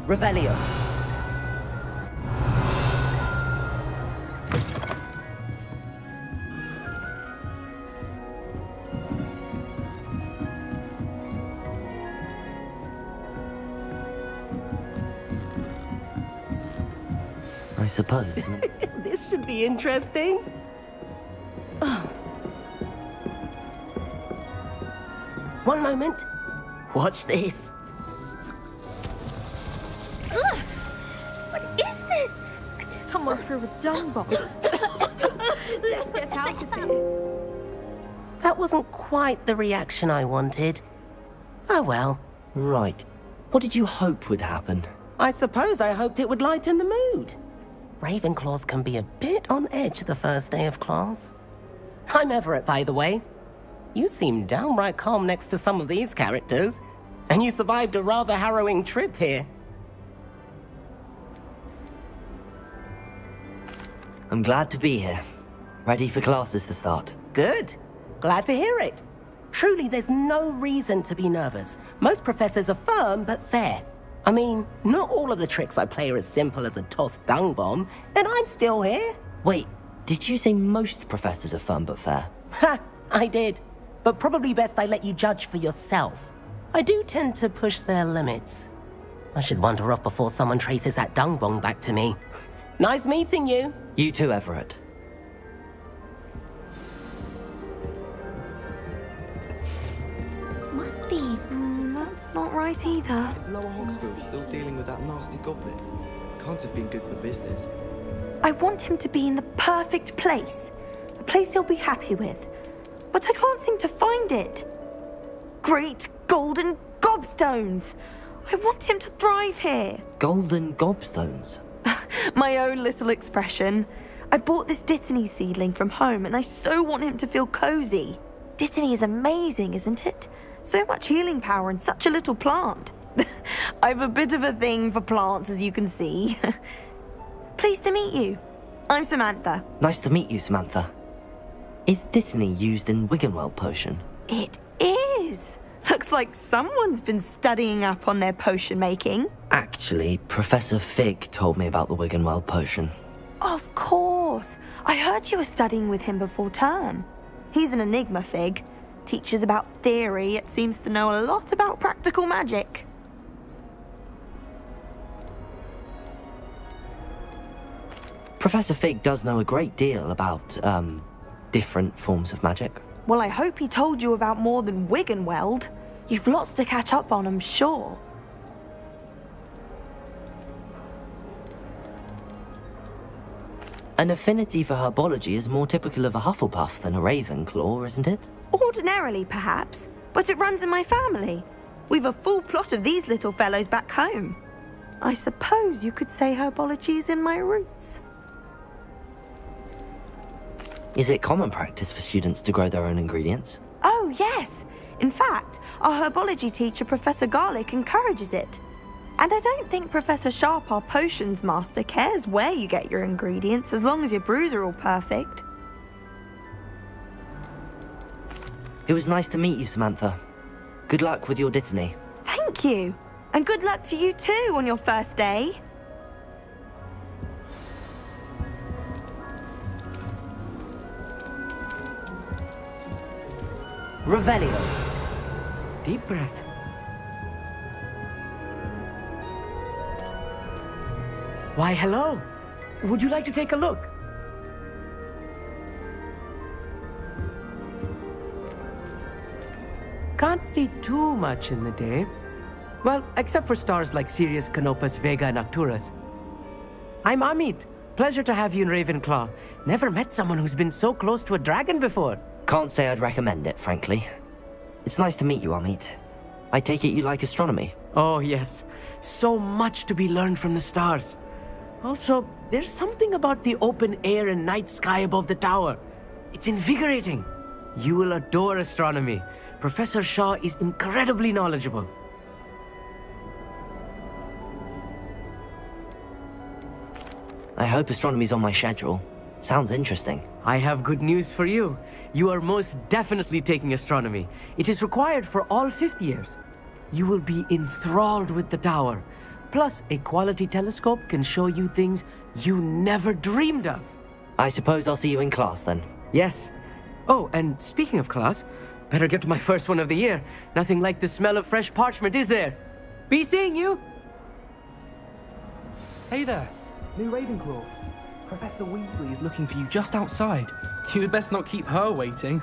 Revelio. I suppose. This should be interesting. One moment. Watch this. Ugh! What is this? Someone threw a dung bomb. Let's get out of here. That wasn't quite the reaction I wanted. Oh well. Right. What did you hope would happen? I suppose I hoped it would lighten the mood. Ravenclaws can be a bit on edge the first day of class. I'm Everett, by the way. You seem downright calm next to some of these characters, and you survived a rather harrowing trip here. I'm glad to be here. Ready for classes to start. Good. Glad to hear it. Truly, there's no reason to be nervous. Most professors are firm but fair. I mean, not all of the tricks I play are as simple as a tossed dung bomb, and I'm still here. Wait, did you say most professors are firm but fair? Ha! I did. But probably best I let you judge for yourself. I do tend to push their limits. I should wander off before someone traces that dung bomb back to me. Nice meeting you. You too, Everett. Must be. That's not right either. Is Lower Hogsfield still dealing with that nasty goblin? Can't have been good for business. I want him to be in the perfect place. A place he'll be happy with. But I can't seem to find it. Great golden gobstones! I want him to thrive here. Golden gobstones? My own little expression. I bought this Dittany seedling from home and I so want him to feel cozy. Dittany is amazing, isn't it? So much healing power in such a little plant. I've a bit of a thing for plants, as you can see. Pleased to meet you. I'm Samantha. Nice to meet you, Samantha. Is Dittany used in Wiggenweld potion? It is. Looks like someone's been studying up on their potion making. Actually, Professor Fig told me about the Wiggenweld potion. Of course. I heard you were studying with him before term. He's an enigma, Fig. Teaches about theory, yet seems to know a lot about practical magic. Professor Fig does know a great deal about, different forms of magic. Well, I hope he told you about more than Wiggenweld. You've lots to catch up on, I'm sure. An affinity for herbology is more typical of a Hufflepuff than a Ravenclaw, isn't it? Ordinarily, perhaps, but it runs in my family. We've a full plot of these little fellows back home. I suppose you could say herbology is in my roots. Is it common practice for students to grow their own ingredients? Oh, yes. In fact, our herbology teacher, Professor Garlick, encourages it. And I don't think Professor Sharp, our potions master, cares where you get your ingredients as long as your brews are all perfect. It was nice to meet you, Samantha. Good luck with your Dittany. Thank you. And good luck to you too on your first day. Revelio. Deep breath. Why, hello. Would you like to take a look? Can't see too much in the day. Well, except for stars like Sirius, Canopus, Vega, and Arcturus. I'm Amit. Pleasure to have you in Ravenclaw. Never met someone who's been so close to a dragon before. Can't say I'd recommend it, frankly. It's nice to meet you, Amit. I take it you like astronomy? Oh, yes. So much to be learned from the stars. Also, there's something about the open air and night sky above the tower. It's invigorating. You will adore astronomy. Professor Shaw is incredibly knowledgeable. I hope astronomy's on my schedule. Sounds interesting. I have good news for you. You are most definitely taking astronomy. It is required for all 5th years. You will be enthralled with the tower. Plus, a quality telescope can show you things you never dreamed of. I suppose I'll see you in class then. Yes. Oh, and speaking of class, better get to my first one of the year. Nothing like the smell of fresh parchment, is there? Be seeing you! Hey there, new Ravenclaw. Professor Weasley is looking for you just outside. You'd best not keep her waiting.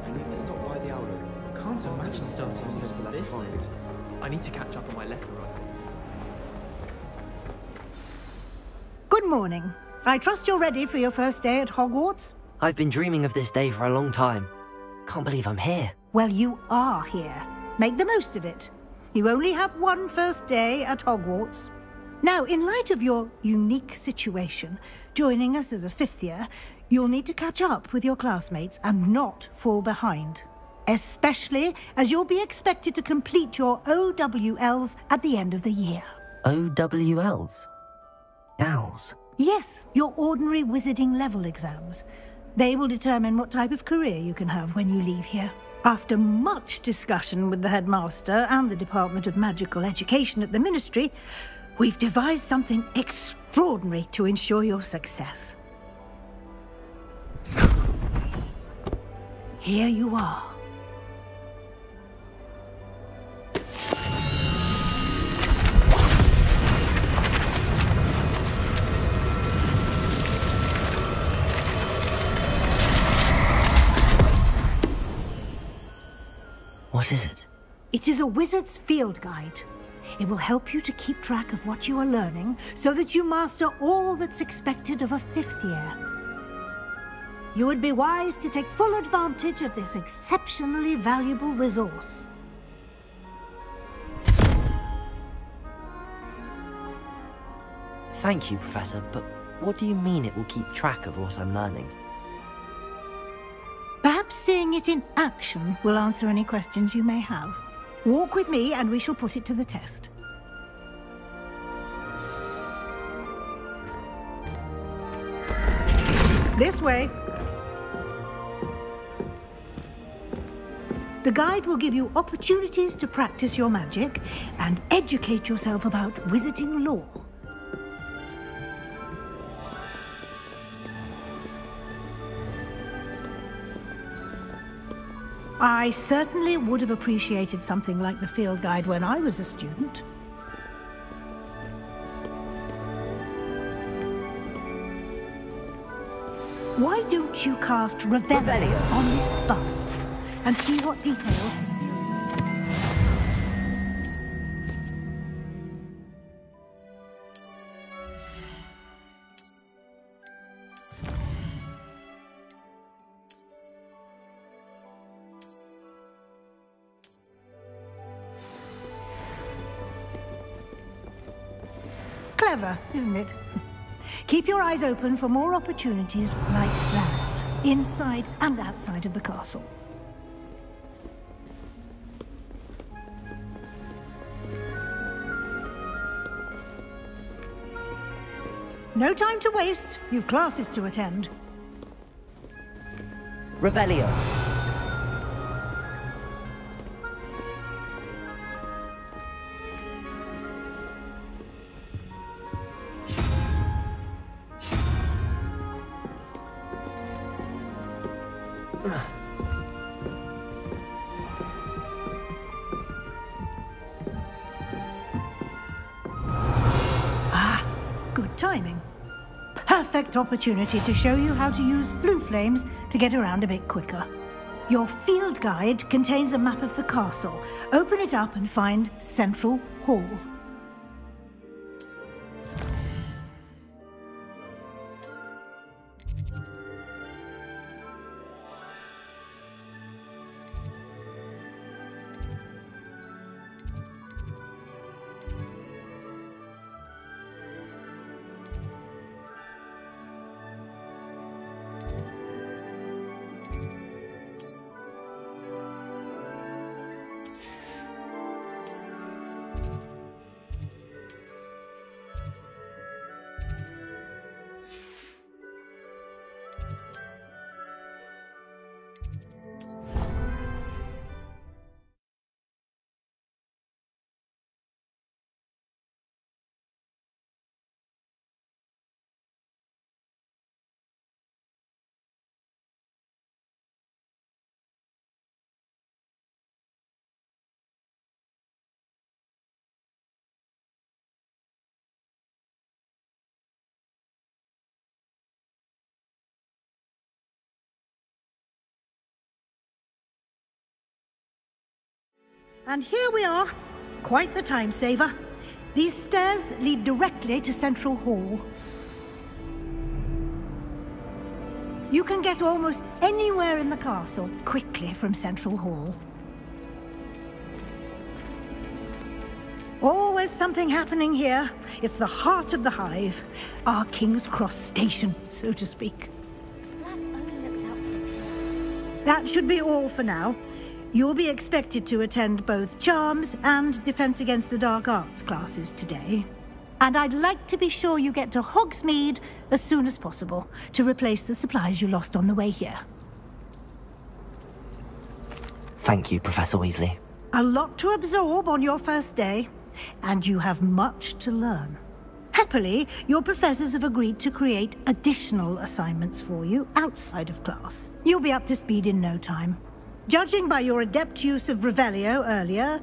I need to stop by the Outlook. Can't imagine starting to this. I need to catch up on my letter writing. Good morning. I trust you're ready for your first day at Hogwarts? I've been dreaming of this day for a long time. Can't believe I'm here. Well, you are here. Make the most of it. You only have one first day at Hogwarts. Now, in light of your unique situation, joining us as a fifth year, you'll need to catch up with your classmates and not fall behind. Especially as you'll be expected to complete your OWLs at the end of the year. OWLs? Owls? Yes, your ordinary wizarding level exams. They will determine what type of career you can have when you leave here. After much discussion with the headmaster and the Department of Magical Education at the Ministry, we've devised something extraordinary to ensure your success. Here you are. What is it? It is a wizard's field guide. It will help you to keep track of what you are learning so that you master all that's expected of a fifth year. You would be wise to take full advantage of this exceptionally valuable resource. Thank you, Professor, but what do you mean it will keep track of what I'm learning? Perhaps seeing it in action will answer any questions you may have. Walk with me and we shall put it to the test. This way. The guide will give you opportunities to practice your magic and educate yourself about wizarding lore. I certainly would have appreciated something like the field guide when I was a student. Why don't you cast Revelio on this bust and see what details... Clever, isn't it? Keep your eyes open for more opportunities like that, inside and outside of the castle. No time to waste. You've classes to attend. Revelio. Good timing. Perfect opportunity to show you how to use flue flames to get around a bit quicker. Your field guide contains a map of the castle. Open it up and find Central Hall. And here we are. Quite the time saver. These stairs lead directly to Central Hall. You can get almost anywhere in the castle quickly from Central Hall. Always something happening here. It's the heart of the hive. Our King's Cross station, so to speak. That should be all for now. You'll be expected to attend both Charms and Defense Against the Dark Arts classes today. And I'd like to be sure you get to Hogsmeade as soon as possible to replace the supplies you lost on the way here. Thank you, Professor Weasley. A lot to absorb on your first day, and you have much to learn. Happily, your professors have agreed to create additional assignments for you outside of class. You'll be up to speed in no time. Judging by your adept use of Revelio earlier,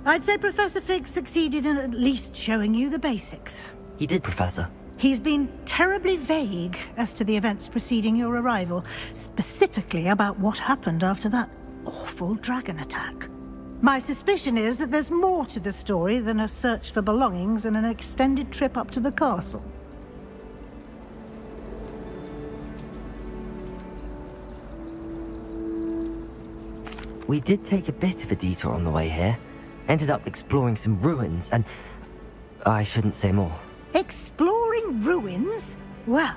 I'd say Professor Fig succeeded in at least showing you the basics. He did, Professor. He's been terribly vague as to the events preceding your arrival, specifically about what happened after that awful dragon attack. My suspicion is that there's more to the story than a search for belongings and an extended trip up to the castle. We did take a bit of a detour on the way here. Ended up exploring some ruins and... I shouldn't say more. Exploring ruins? Well,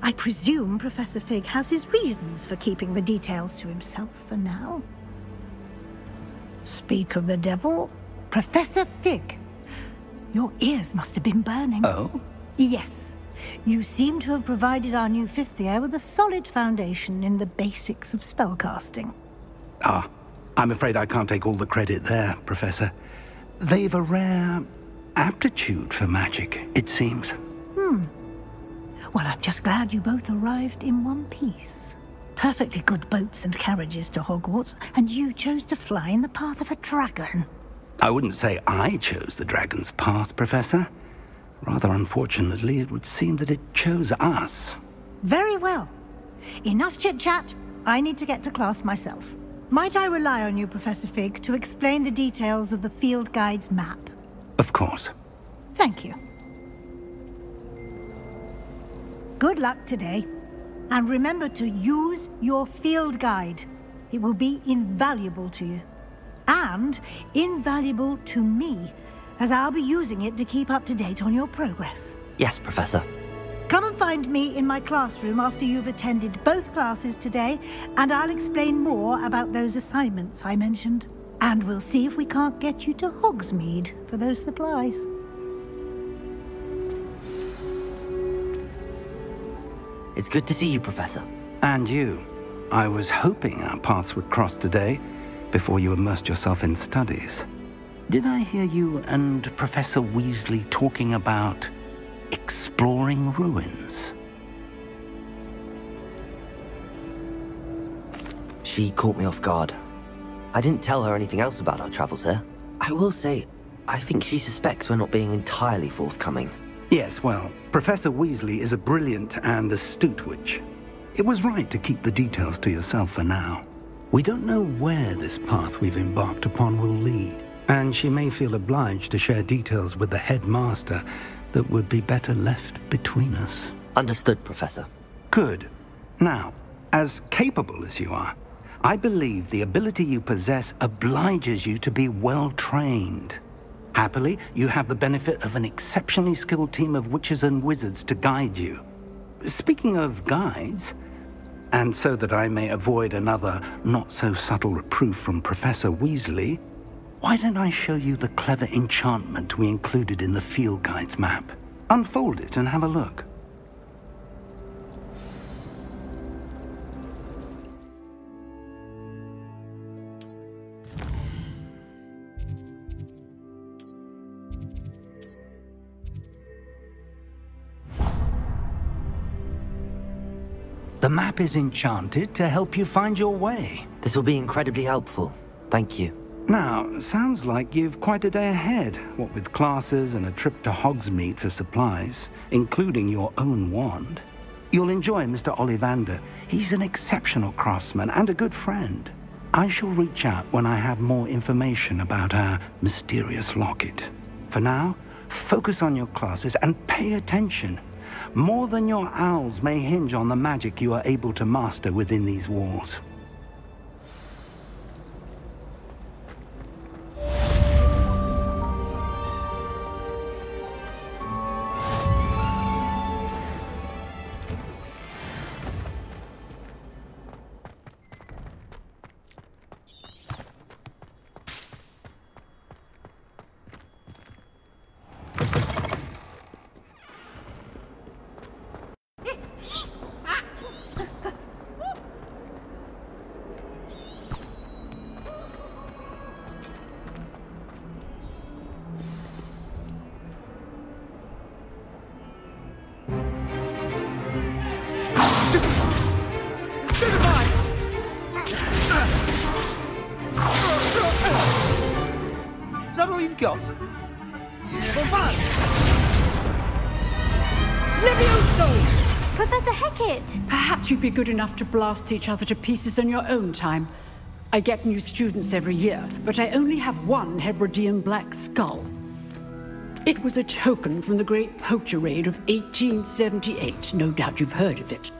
I presume Professor Fig has his reasons for keeping the details to himself for now. Speak of the devil, Professor Fig. Your ears must have been burning. Oh? Yes. You seem to have provided our new fifth year with a solid foundation in the basics of spellcasting. Ah, I'm afraid I can't take all the credit there, Professor. They've a rare aptitude for magic, it seems. Well, I'm just glad you both arrived in one piece. Perfectly good boats and carriages to Hogwarts, and you chose to fly in the path of a dragon. I wouldn't say I chose the dragon's path, Professor. Rather unfortunately, it would seem that it chose us. Very well. Enough chit-chat. I need to get to class myself. Might I rely on you, Professor Fig, to explain the details of the field guide's map? Of course. Thank you. Good luck today. And remember to use your field guide. It will be invaluable to you. And invaluable to me, as I'll be using it to keep up to date on your progress. Yes, Professor. Come and find me in my classroom after you've attended both classes today, and I'll explain more about those assignments I mentioned. And we'll see if we can't get you to Hogsmeade for those supplies. It's good to see you, Professor. And you. I was hoping our paths would cross today, before you immersed yourself in studies. Did I hear you and Professor Weasley talking about exploring ruins? She caught me off guard. I didn't tell her anything else about our travels here. I will say, I think she suspects we're not being entirely forthcoming. Yes, well, Professor Weasley is a brilliant and astute witch. It was right to keep the details to yourself for now. We don't know where this path we've embarked upon will lead, and she may feel obliged to share details with the headmaster that would be better left between us. Understood, Professor. Good. Now, as capable as you are, I believe the ability you possess obliges you to be well-trained. Happily, you have the benefit of an exceptionally skilled team of witches and wizards to guide you. Speaking of guides, and so that I may avoid another not-so-subtle reproof from Professor Weasley, why don't I show you the clever enchantment we included in the field guide's map? Unfold it and have a look. The map is enchanted to help you find your way. This will be incredibly helpful. Thank you. Now, sounds like you've quite a day ahead, what with classes and a trip to Hogsmeade for supplies, including your own wand. You'll enjoy Mr. Ollivander. He's an exceptional craftsman and a good friend. I shall reach out when I have more information about our mysterious locket. For now, focus on your classes and pay attention. More than your owls may hinge on the magic you are able to master within these walls. Is that all you've got? Levioso! Professor Hecat! Perhaps you'd be good enough to blast each other to pieces in your own time. I get new students every year, but I only have one Hebridean black skull. It was a token from the Great Poacher Raid of 1878. No doubt you've heard of it.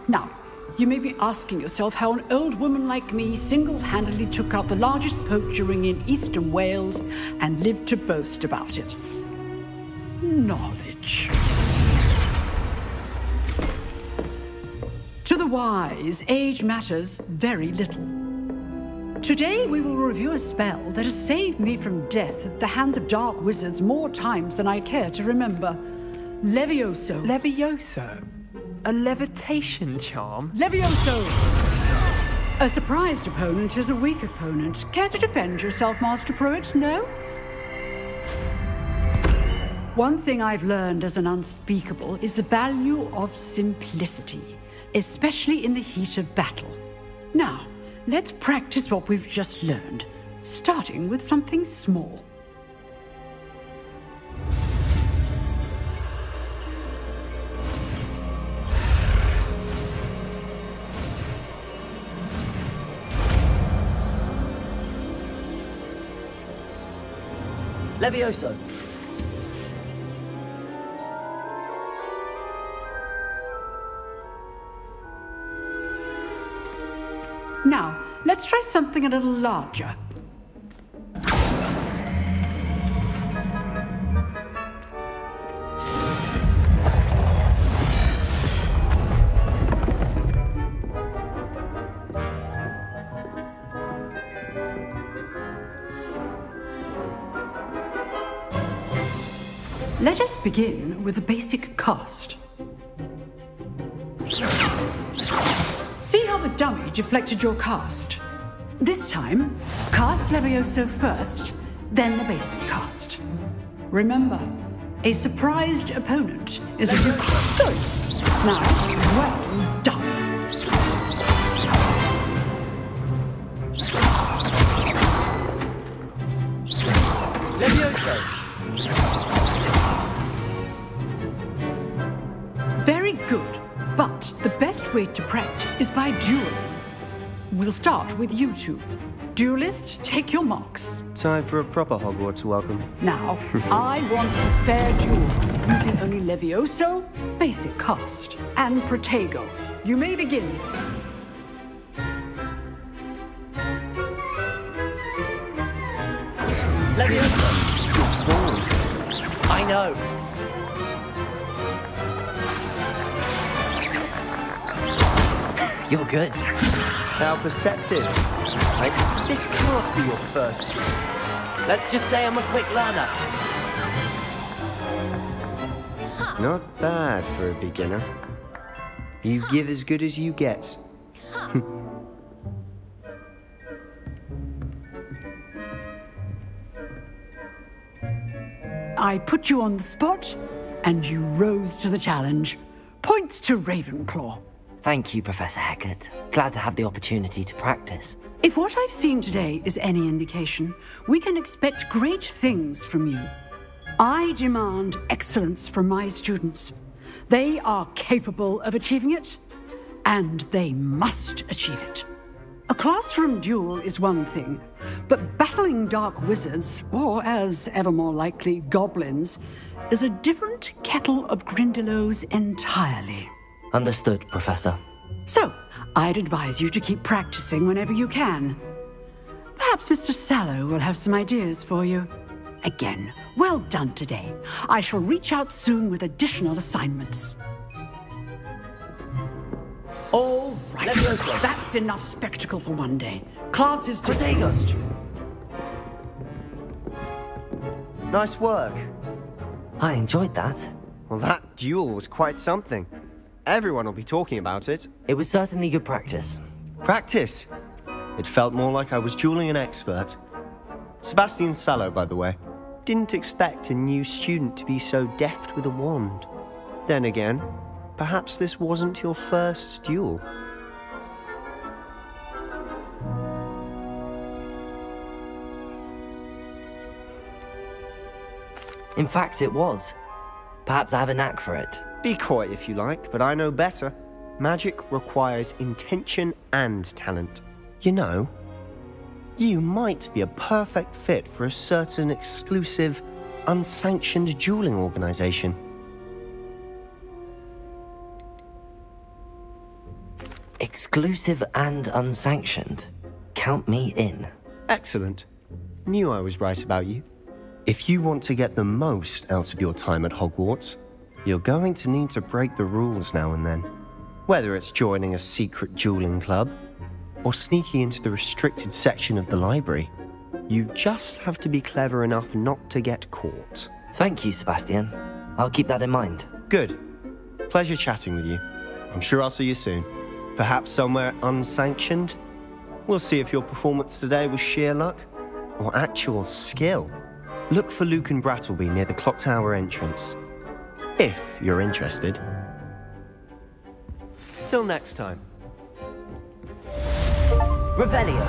Now, you may be asking yourself how an old woman like me single-handedly took out the largest poacher ring in eastern Wales and lived to boast about it. Knowledge. To the wise, age matters very little. Today we will review a spell that has saved me from death at the hands of dark wizards more times than I care to remember. Levioso. Levioso? A levitation charm? Levioso! A surprised opponent is a weak opponent. Care to defend yourself, Master Pruitt? No? One thing I've learned as an unspeakable is the value of simplicity, especially in the heat of battle. Now, let's practice what we've just learned, starting with something small. Levioso! Now, let's try something a little larger. Let us begin with the basic cast. See how the dummy deflected your cast? This time, cast Levioso first, then the basic cast. Remember, a surprised opponent is a good... Good. Now, well done. Levioso! Very good. But the best way to practice is by dueling. We'll start with you two. Duelists, take your marks. Time for a proper Hogwarts welcome. Now, I want a fair duel, using only Levioso, basic cast, and Protego. You may begin. Levioso! Good ball. I know. You're good. How perceptive. Right? This can't be your first. Let's just say I'm a quick learner. Not bad for a beginner. You give as good as you get. I put you on the spot, and you rose to the challenge. Points to Ravenclaw. Thank you, Professor Hecat. Glad to have the opportunity to practice. If what I've seen today is any indication, we can expect great things from you. I demand excellence from my students. They are capable of achieving it, and they must achieve it. A classroom duel is one thing, but battling dark wizards, or as ever more likely, goblins, is a different kettle of Grindylows entirely. Understood, Professor. So, I'd advise you to keep practicing whenever you can. Perhaps Mr. Sallow will have some ideas for you. Again, well done today. I shall reach out soon with additional assignments. All right, that's enough spectacle for one day. Class is dismissed. Nice work. I enjoyed that. Well, that duel was quite something. Everyone will be talking about it. It was certainly good practice. Practice? It felt more like I was dueling an expert. Sebastian Sallow, by the way. Didn't expect a new student to be so deft with a wand. Then again, perhaps this wasn't your first duel. In fact, it was. Perhaps I have a knack for it. Be coy if you like, but I know better. Magic requires intention and talent. You know, you might be a perfect fit for a certain exclusive, unsanctioned dueling organization. Exclusive and unsanctioned. Count me in. Excellent. Knew I was right about you. If you want to get the most out of your time at Hogwarts, you're going to need to break the rules now and then. Whether it's joining a secret dueling club, or sneaking into the restricted section of the library, you just have to be clever enough not to get caught. Thank you, Sebastian. I'll keep that in mind. Good. Pleasure chatting with you. I'm sure I'll see you soon. Perhaps somewhere unsanctioned? We'll see if your performance today was sheer luck or actual skill. Look for Luke and Brattleby near the clock tower entrance, if you're interested. Till next time. Revelio.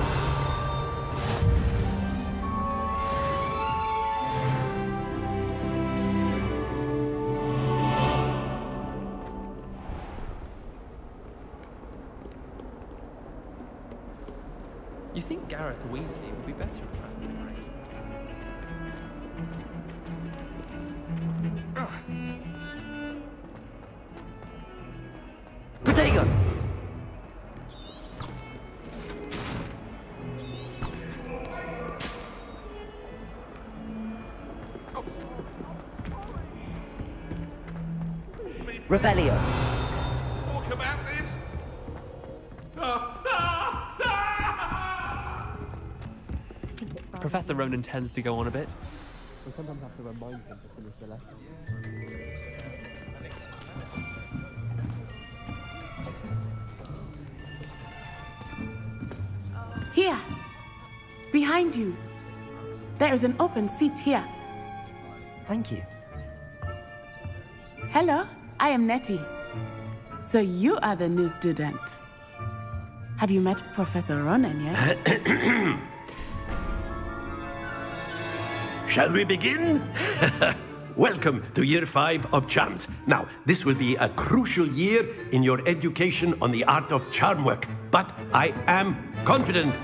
You think Gareth Weasley would be better at that, right? Potato! Revelio. Talk about this? Professor Ronan tends to go on a bit. We sometimes have to remind him to finish the lesson. Here, behind you. There is an open seat here. Thank you. Hello, I am Nettie. So you are the new student. Have you met Professor Ronan yet? Shall we begin? Welcome to Year 5 of Charms. Now, this will be a crucial year in your education on the art of charm work, but I am confident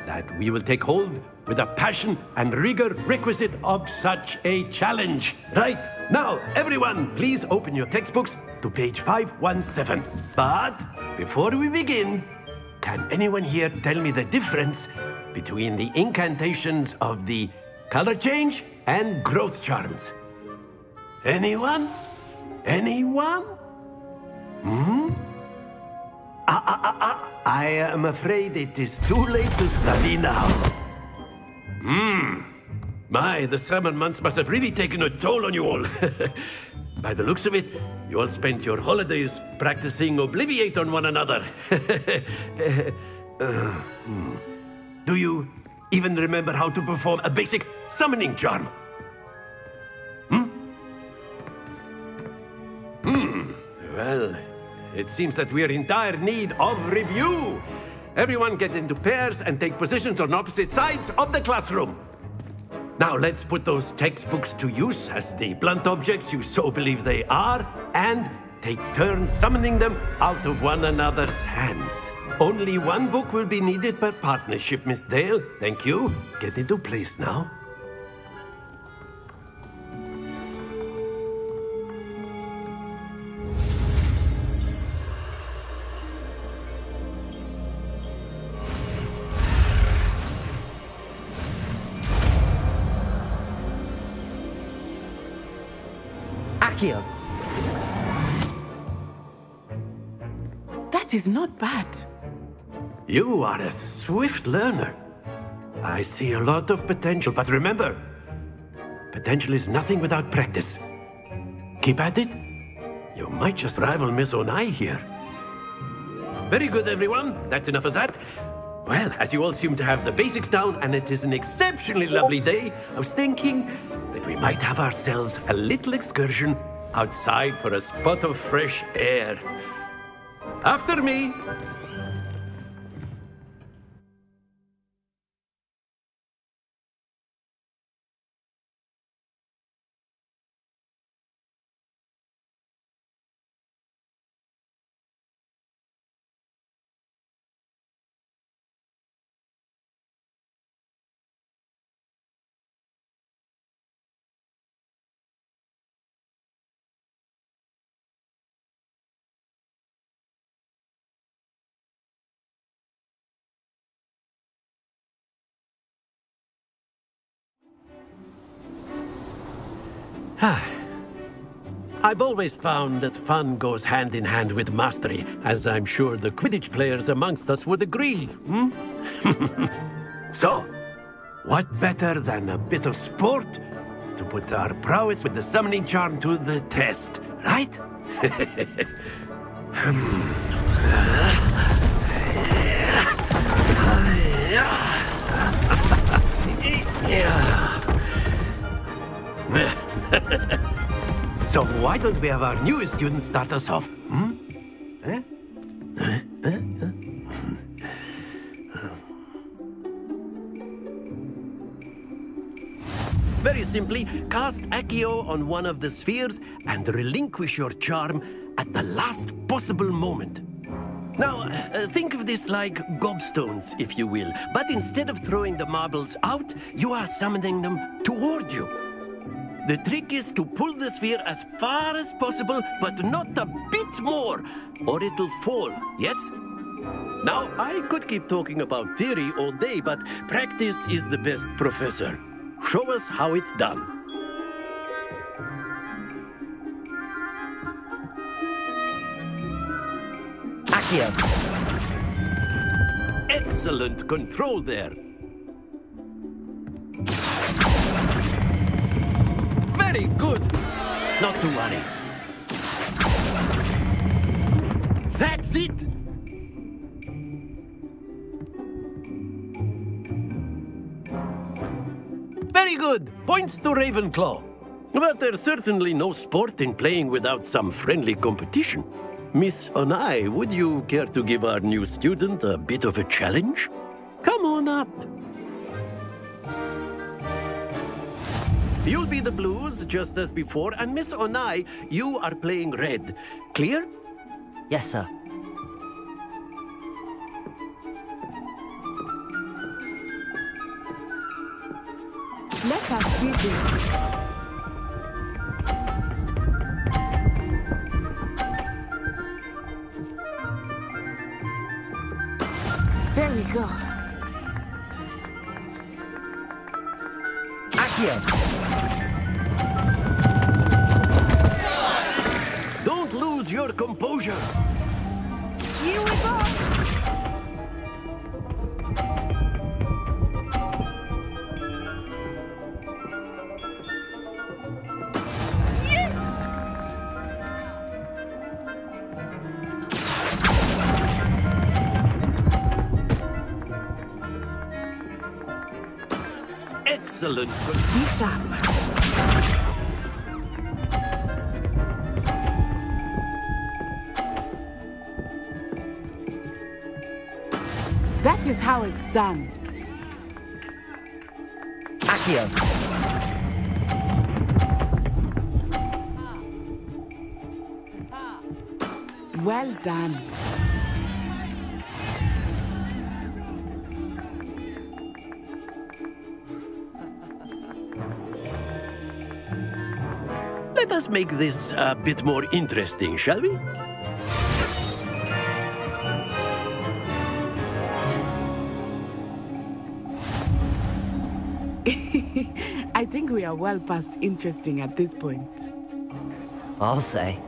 that we will take hold with the passion and rigor requisite of such a challenge. Right, now, everyone, please open your textbooks to page 517. But before we begin, can anyone here tell me the difference between the incantations of the color change and growth charms? Anyone? Anyone? I am afraid it is too late to study now. My, the summer months must have really taken a toll on you all. By the looks of it, you all spent your holidays practicing Obliviate on one another. Do you even remember how to perform a basic summoning charm? Well, it seems that we are in dire need of review. Everyone get into pairs and take positions on opposite sides of the classroom. Now let's put those textbooks to use as the blunt objects you so believe they are, and take turns summoning them out of one another's hands. Only one book will be needed per partnership, Miss Dale. Thank you. Get into place now. Accio. That is not bad. You are a swift learner. I see a lot of potential, but remember, potential is nothing without practice. Keep at it. You might just rival Miss Onai here. Very good, everyone. That's enough of that. Well, as you all seem to have the basics down, and it is an exceptionally lovely day, I was thinking that we might have ourselves a little excursion outside for a spot of fresh air. After me. I've always found that fun goes hand in hand with mastery, as I'm sure the Quidditch players amongst us would agree, So, what better than a bit of sport to put our prowess with the summoning charm to the test, right? So why don't we have our newest student start us off? Very simply, cast Accio on one of the spheres and relinquish your charm at the last possible moment. Now, think of this like gobstones, if you will, but instead of throwing the marbles out, you are summoning them toward you. The trick is to pull the sphere as far as possible, but not a bit more, or it'll fall, yes? Now, I could keep talking about theory all day, but practice is the best professor. Show us how it's done. Accio. Excellent control there. Very good. Not to worry. That's it. Very good. Points to Ravenclaw. But there's certainly no sport in playing without some friendly competition. Miss Onai, would you care to give our new student a bit of a challenge? Come on up. You'll be the blues, just as before, and Miss Onai, you are playing red. Clear? Yes, sir. Let us do this. There we go. Accio. Don't lose your composure. Here we go. Excellent. Be sharp. That is how it's done. Accio. Well done. us make this a bit more interesting, shall we? I think we are well past interesting at this point. I'll say.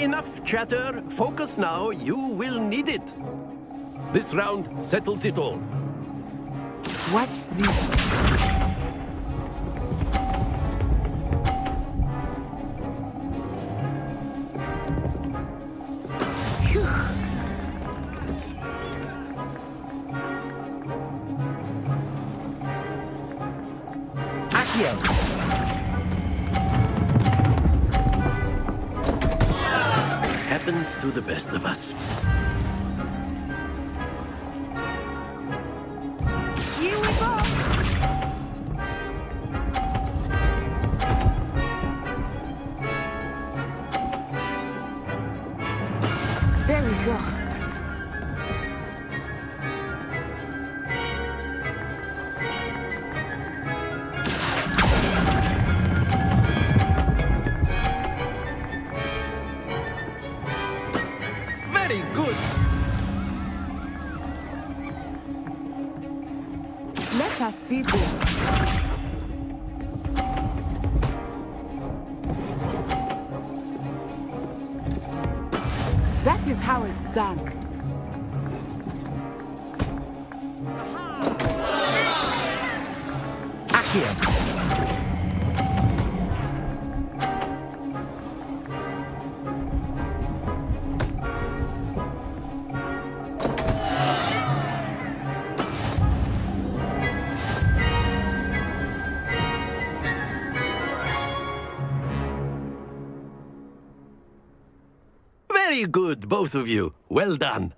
Enough chatter. Focus now. You will need it. This round settles it all. Watch this. Accio! Happens to the best of us. Here we go! There we go. Very good. Let us see this. That is how it's done. Accio! Very good, both of you. Well done.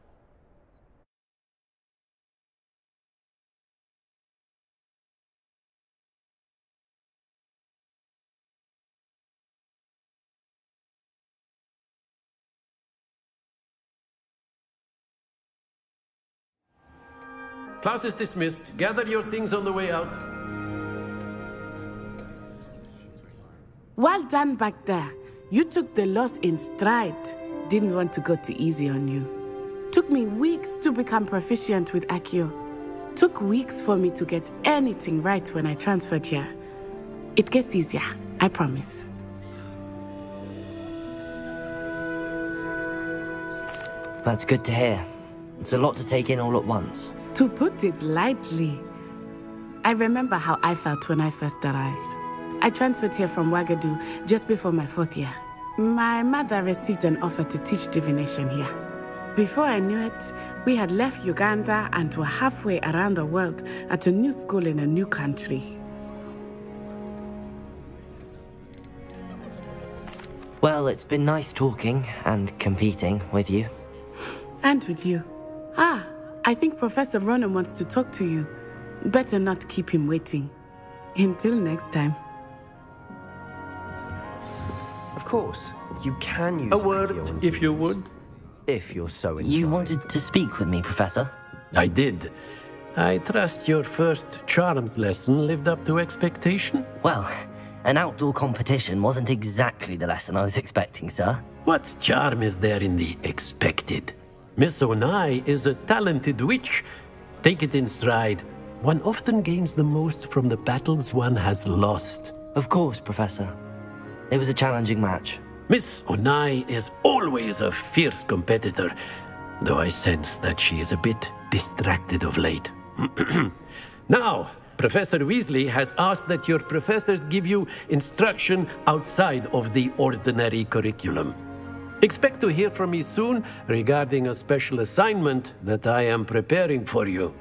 Class is dismissed. Gather your things on the way out. Well done back there. You took the loss in stride. Didn't want to go too easy on you. Took me weeks to become proficient with Accio. Took weeks for me to get anything right when I transferred here. It gets easier, I promise. That's good to hear. It's a lot to take in all at once. To put it lightly, I remember how I felt when I first arrived. I transferred here from Ouagadougou just before my 4th year. My mother received an offer to teach divination here. Before I knew it, we had left Uganda and were halfway around the world at a new school in a new country. Well, it's been nice talking and competing with you. And with you. Ah, I think Professor Ronan wants to talk to you. Better not keep him waiting. Until next time. Of course, you can use A word, Accio on if you humans, would. If you're so inclined. You wanted to speak with me, Professor? I did. I trust your first charms lesson lived up to expectation? Well, an outdoor competition wasn't exactly the lesson I was expecting, sir. What charm is there in the expected? Miss Onai is a talented witch. Take it in stride. One often gains the most from the battles one has lost. Of course, Professor. It was a challenging match. Miss Onai is always a fierce competitor, though I sense that she is a bit distracted of late. Now, Professor Weasley has asked that your professors give you instruction outside of the ordinary curriculum. Expect to hear from me soon regarding a special assignment that I am preparing for you.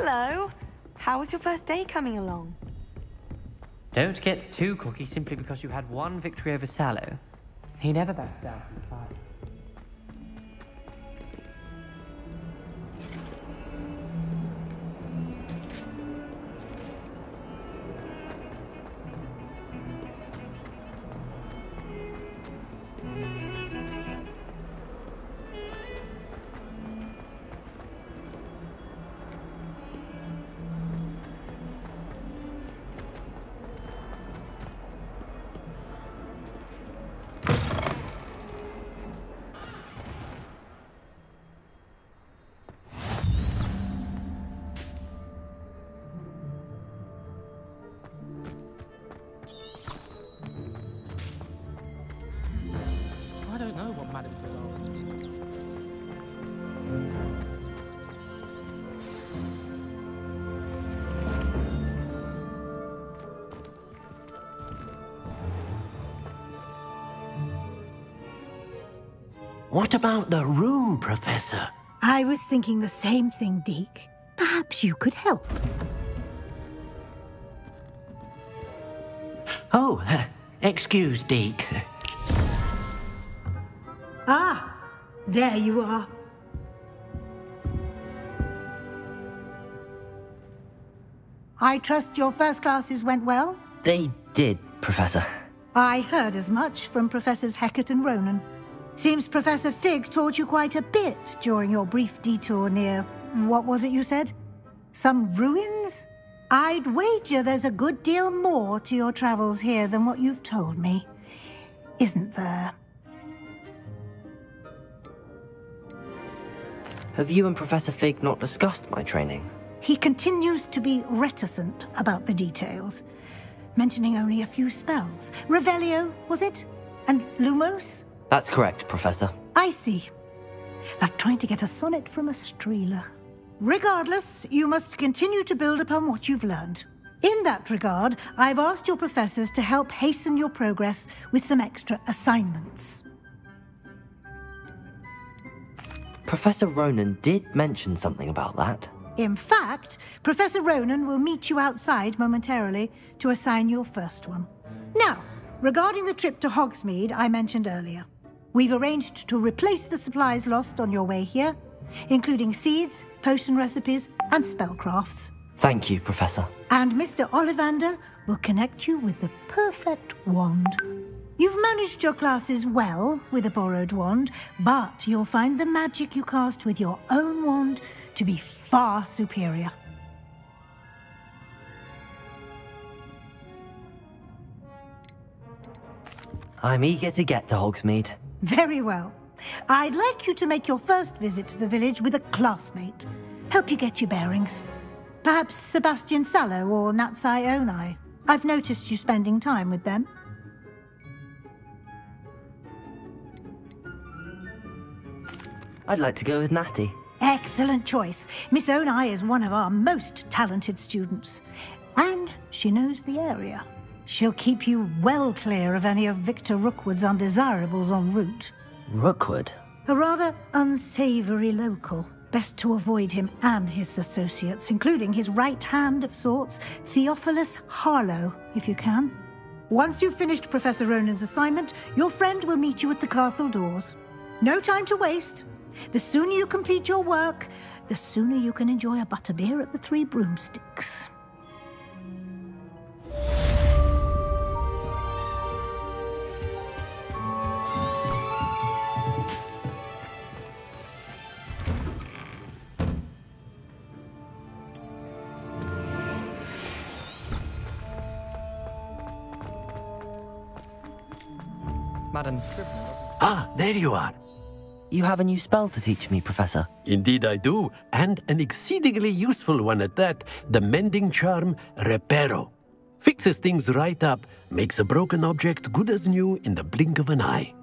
Hello. How was your first day coming along? Don't get too cocky simply because you had one victory over Sallow. He never backs down from the fight. I don't know what Madame Bernard means. What about the room, Professor? I was thinking the same thing, Deke. Perhaps you could help. Oh, excuse, Deke. Ah, there you are. I trust your first classes went well? They did, Professor. I heard as much from Professors Hecat and Ronan. Seems Professor Fig taught you quite a bit during your brief detour near... what was it you said? Some ruins? I'd wager there's a good deal more to your travels here than what you've told me. Isn't there? Have you and Professor Fig not discussed my training? He continues to be reticent about the details, mentioning only a few spells. Revelio, was it? And Lumos? That's correct, Professor. I see. Like trying to get a sonnet from a streeler. Regardless, you must continue to build upon what you've learned. In that regard, I've asked your professors to help hasten your progress with some extra assignments. Professor Ronan did mention something about that. In fact, Professor Ronan will meet you outside momentarily to assign your first one. Now, regarding the trip to Hogsmeade I mentioned earlier, we've arranged to replace the supplies lost on your way here, including seeds, potion recipes, and spellcrafts. Thank you, Professor. And Mr. Ollivander will connect you with the perfect wand. You've managed your classes well with a borrowed wand, but you'll find the magic you cast with your own wand to be far superior. I'm eager to get to Hogsmeade. Very well. I'd like you to make your first visit to the village with a classmate. Help you get your bearings. Perhaps Sebastian Sallow or Natsai Onai. I've noticed you spending time with them. I'd like to go with Natty. Excellent choice. Miss Onai is one of our most talented students. And she knows the area. She'll keep you well clear of any of Victor Rookwood's undesirables en route. Rookwood? A rather unsavory local. Best to avoid him and his associates, including his right hand of sorts, Theophilus Harlow, if you can. Once you've finished Professor Ronan's assignment, your friend will meet you at the castle doors. No time to waste. The sooner you complete your work, the sooner you can enjoy a butterbeer at the Three Broomsticks. Madam Scrivener. Ah, there you are. You have a new spell to teach me, Professor. Indeed I do, and an exceedingly useful one at that, the mending charm Reparo. Fixes things right up, makes a broken object good as new in the blink of an eye.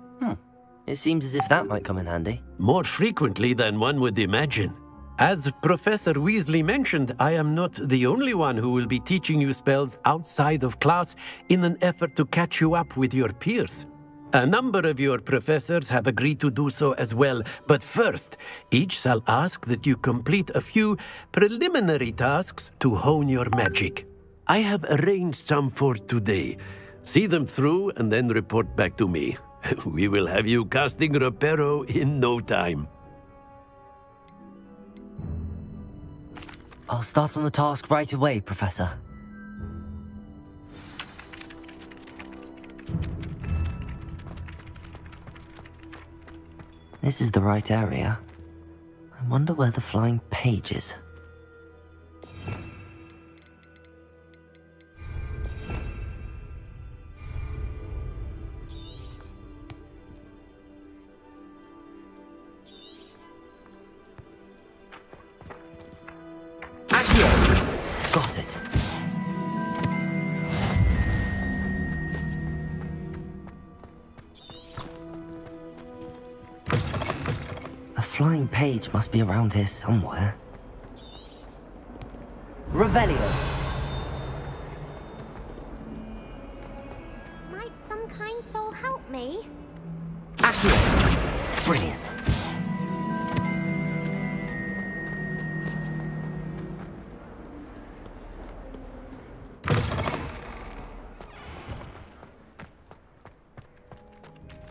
It seems as if that might come in handy. More frequently than one would imagine. As Professor Weasley mentioned, I am not the only one who will be teaching you spells outside of class in an effort to catch you up with your peers. A number of your professors have agreed to do so as well, but first, each shall ask that you complete a few preliminary tasks to hone your magic. I have arranged some for today. See them through and then report back to me. We will have you casting Reparo in no time. I'll start on the task right away, Professor. This is the right area. I wonder where the flying page is. Accio! Got it. A flying page must be around here somewhere. Revelio! Might some kind soul help me? Accio! Brilliant.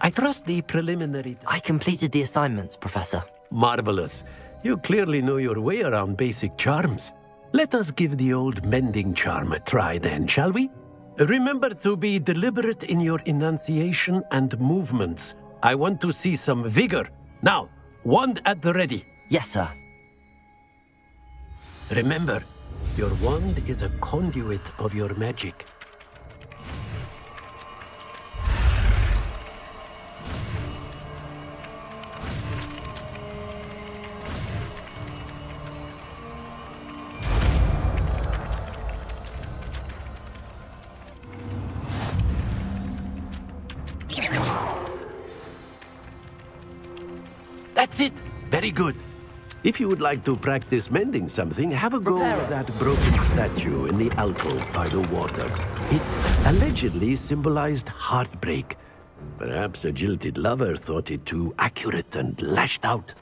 I trust the preliminary... I completed the assignments, Professor. Marvelous. You clearly know your way around basic charms. Let us give the old mending charm a try then, shall we? Remember to be deliberate in your enunciation and movements. I want to see some vigor. Now, wand at the ready. Yes, sir. Remember, your wand is a conduit of your magic. That's it! Very good. If you would like to practice mending something, have a go at that broken statue in the alcove by the water. It allegedly symbolized heartbreak. Perhaps a jilted lover thought it too accurate and lashed out.